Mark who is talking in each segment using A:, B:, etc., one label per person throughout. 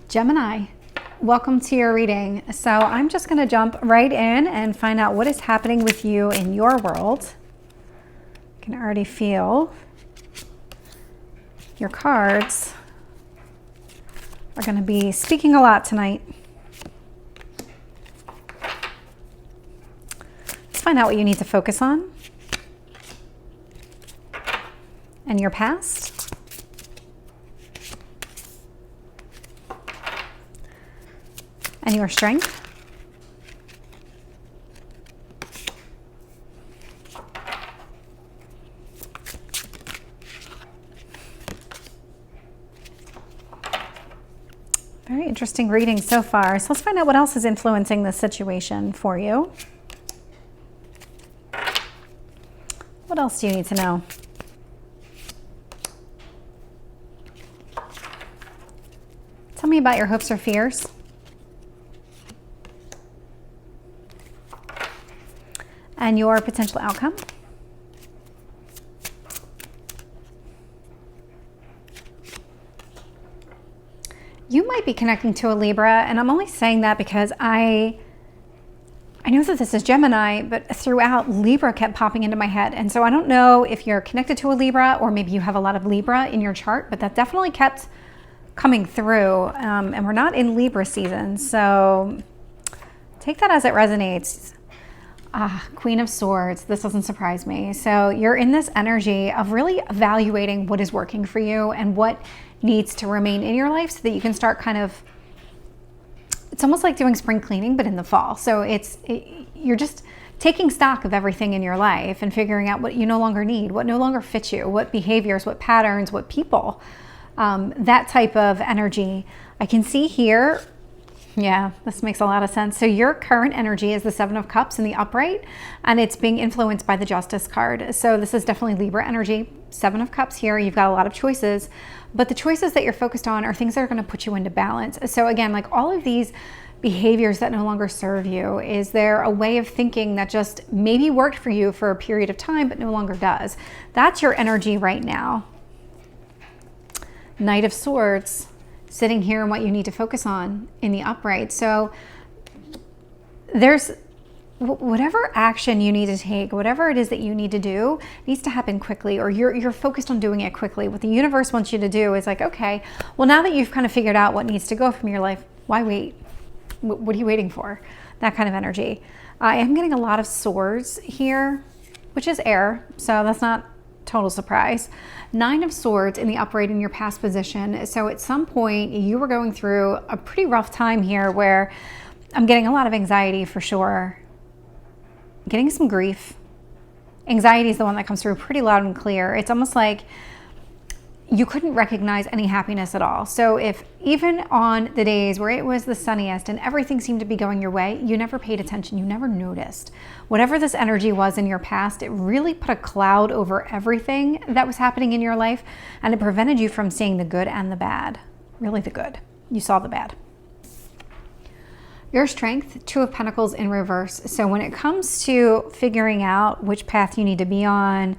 A: Gemini, welcome to your reading. So I'm just going to jump right in and find out what is happening with you in your world. I can already feel your cards are going to be speaking a lot tonight. Let's find out what you need to focus on and your past. And your strength. Very interesting reading so far. So let's find out what else is influencing this situation for you. What else do you need to know? Tell me about your hopes or fears. And your potential outcome. You might be connecting to a Libra, and I'm only saying that because I know that this is Gemini, but throughout Libra kept popping into my head. And so I don't know if you're connected to a Libra or maybe you have a lot of Libra in your chart, but that definitely kept coming through. And we're not in Libra season, so take that as it resonates. Queen of Swords, this doesn't surprise me. So you're in this energy of really evaluating what is working for you and what needs to remain in your life so that you can start kind of, it's almost like doing spring cleaning, but in the fall. So you're just taking stock of everything in your life and figuring out what you no longer need, what no longer fits you, what behaviors, what patterns, what people, that type of energy. I can see here. Yeah, this makes a lot of sense. So your current energy is the Seven of Cups in the upright, and it's being influenced by the Justice card. So this is definitely Libra energy. Seven of Cups here. You've got a lot of choices, but the choices that you're focused on are things that are going to put you into balance. So again, like all of these behaviors that no longer serve you, is there a way of thinking that just maybe worked for you for a period of time, but no longer does? That's your energy right now. Knight of Swords. Sitting here and what you need to focus on in the upright. So there's whatever action you need to take, whatever it is that you need to do needs to happen quickly, or you're focused on doing it quickly. What the universe wants you to do is like, okay, well, now that you've kind of figured out what needs to go from your life, why wait? What are you waiting for? That kind of energy. I am getting a lot of swords here, which is air, so that's not total surprise. Nine of Swords in the upright in your past position. So at some point you were going through a pretty rough time here where I'm getting a lot of anxiety for sure. Getting some grief. Anxiety is the one that comes through pretty loud and clear. It's almost like you couldn't recognize any happiness at all. So if even on the days where it was the sunniest and everything seemed to be going your way, you never paid attention, you never noticed. Whatever this energy was in your past, it really put a cloud over everything that was happening in your life, and it prevented you from seeing the good and the bad. Really the good. You saw the bad. Your strength, Two of Pentacles in reverse. So when it comes to figuring out which path you need to be on,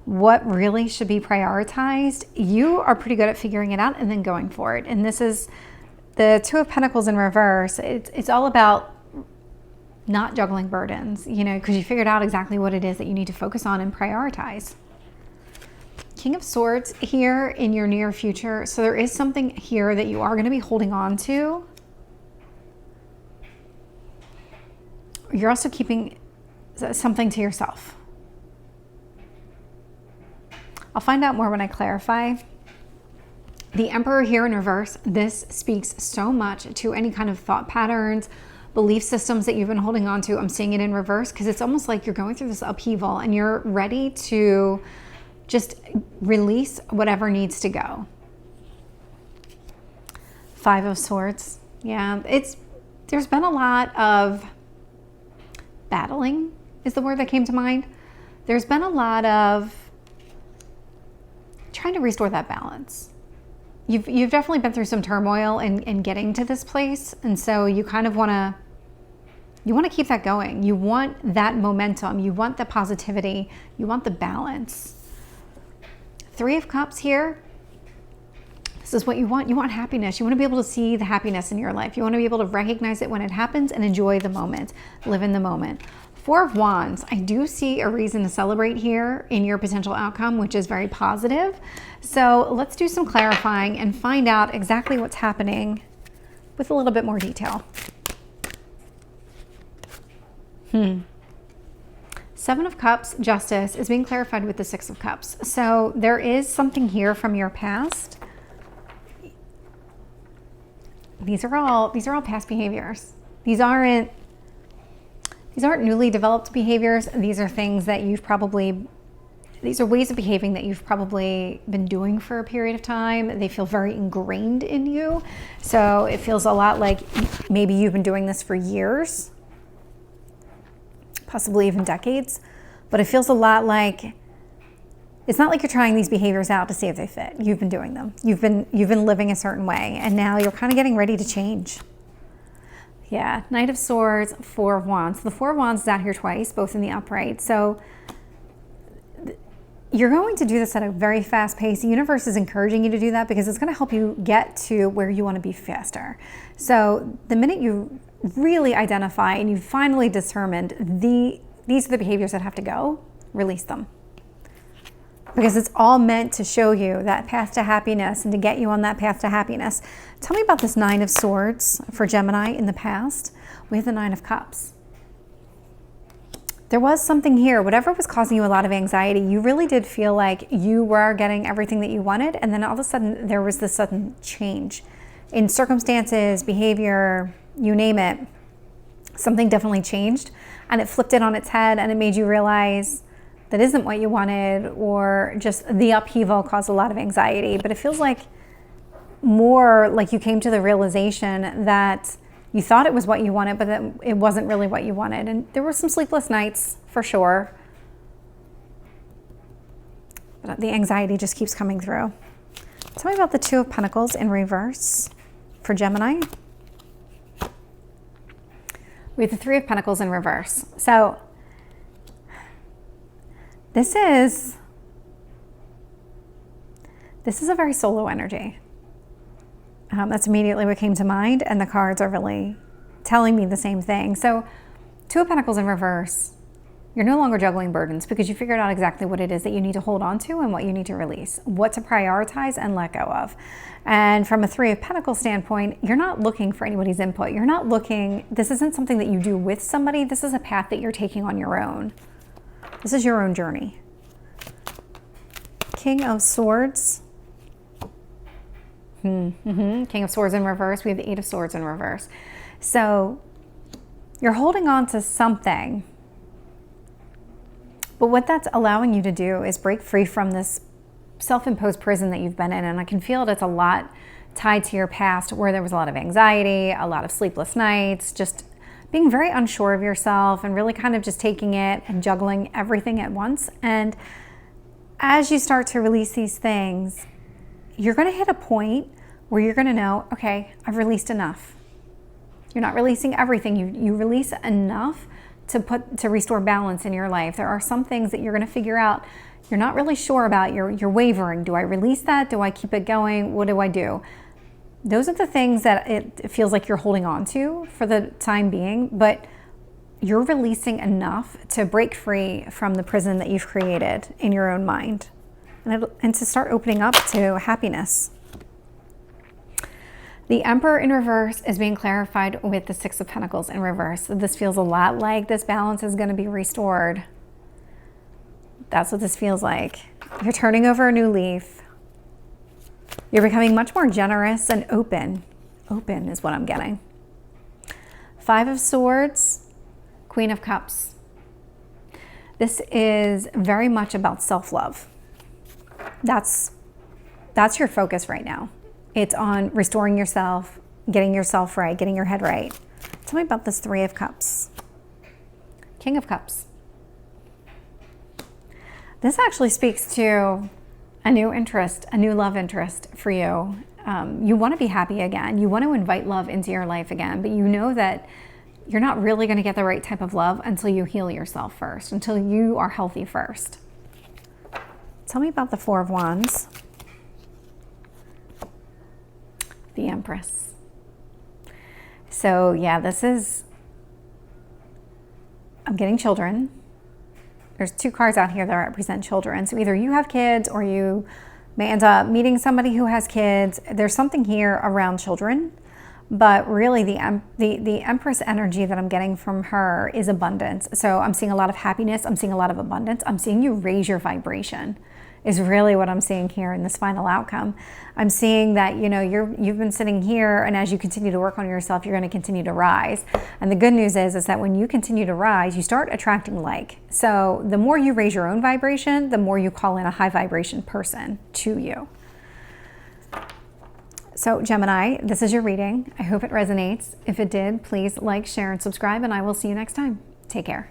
A: what really should be prioritized, you are pretty good at figuring it out and then going for it. And this is the Two of Pentacles in reverse. It's all about not juggling burdens, you know, because you figured out exactly what it is that you need to focus on and prioritize. King of Swords here in your near future. So there is something here that you are going to be holding on to. You're also keeping something to yourself. I'll find out more when I clarify. The Emperor here in reverse, this speaks so much to any kind of thought patterns, belief systems that you've been holding on to. I'm seeing it in reverse because it's almost like you're going through this upheaval and you're ready to just release whatever needs to go. Five of Swords. Yeah, there's been a lot of battling is the word that came to mind. There's been a lot of trying to restore that balance. You've definitely been through some turmoil in getting to this place, and so you kind of want to keep that going. You want that momentum, you want the positivity, you want the balance. Three of Cups here. This is what you want. You want happiness. You want to be able to see the happiness in your life. You want to be able to recognize it when it happens and enjoy the moment. Live in the moment. Four of Wands. I do see a reason to celebrate here in your potential outcome, which is very positive. So let's do some clarifying and find out exactly what's happening with a little bit more detail. Seven of Cups, Justice, is being clarified with the Six of Cups. So there is something here from your past. These are all past behaviors. These aren't newly developed behaviors. These are things that these are ways of behaving that you've probably been doing for a period of time. They feel very ingrained in you. So it feels a lot like maybe you've been doing this for years, possibly even decades, but it feels a lot like, it's not like you're trying these behaviors out to see if they fit. You've been doing them. You've been living a certain way, and now you're kind of getting ready to change. Yeah, Knight of Swords, Four of Wands. The Four of Wands is out here twice, both in the upright. So you're going to do this at a very fast pace. The universe is encouraging you to do that because it's going to help you get to where you want to be faster. So the minute you really identify and you finally determined these are the behaviors that have to go, release them. Because it's all meant to show you that path to happiness and to get you on that path to happiness. Tell me about this Nine of Swords for Gemini in the past. We have the Nine of Cups. There was something here, whatever was causing you a lot of anxiety, you really did feel like you were getting everything that you wanted, and then all of a sudden there was this sudden change in circumstances, behavior, you name it. Something definitely changed, and it flipped it on its head, and it made you realize that isn't what you wanted, or just the upheaval caused a lot of anxiety. But it feels like more like you came to the realization that you thought it was what you wanted, but that it wasn't really what you wanted. And there were some sleepless nights for sure. But the anxiety just keeps coming through. Tell me about the Two of Pentacles in reverse for Gemini. We have the Three of Pentacles in reverse. So this is a very solo energy. That's immediately what came to mind, and the cards are really telling me the same thing. So Two of Pentacles in reverse, you're no longer juggling burdens because you figured out exactly what it is that you need to hold on to and what you need to release, what to prioritize and let go of. And from a Three of Pentacles standpoint, you're not looking for anybody's input. You're not looking, this isn't something that you do with somebody. This is a path that you're taking on your own. This is your own journey. King of Swords. King of Swords in reverse. We have the Eight of Swords in reverse. So you're holding on to something. But what that's allowing you to do is break free from this self-imposed prison that you've been in. And I can feel it's a lot tied to your past where there was a lot of anxiety, a lot of sleepless nights, just being very unsure of yourself and really kind of just taking it and juggling everything at once. And as you start to release these things, you're going to hit a point where you're going to know, okay, I've released enough. You're not releasing everything. You release enough to restore balance in your life. There are some things that you're going to figure out you're not really sure about. You're wavering. Do I release that? Do I keep it going? What do I do? Those are the things that it feels like you're holding on to for the time being, but you're releasing enough to break free from the prison that you've created in your own mind and to start opening up to happiness. The Emperor in reverse is being clarified with the Six of Pentacles in reverse. This feels a lot like this balance is going to be restored. That's what this feels like. You're turning over a new leaf. You're becoming much more generous and open. Open is what I'm getting. Five of Swords, Queen of Cups. This is very much about self-love. That's your focus right now. It's on restoring yourself, getting yourself right, getting your head right. Tell me about this Three of Cups. King of Cups. This actually speaks to a new interest, a new love interest for you. You want to be happy again. You want to invite love into your life again, but you know that you're not really going to get the right type of love until you heal yourself first, until you are healthy first. Tell me about the Four of Wands. the Empress. So yeah, I'm getting children. There's 2 cards out here that represent children. So either you have kids or you may end up meeting somebody who has kids. There's something here around children, but really the Empress energy that I'm getting from her is abundance. So I'm seeing a lot of happiness. I'm seeing a lot of abundance. I'm seeing you raise your vibration is really what I'm seeing here in this final outcome. I'm seeing that, you know, you've been sitting here, and as you continue to work on yourself, you're going to continue to rise. And the good news is that when you continue to rise, you start attracting like. So the more you raise your own vibration, the more you call in a high vibration person to you. So Gemini, this is your reading. I hope it resonates. If it did, please like, share, and subscribe, and I will see you next time. Take care.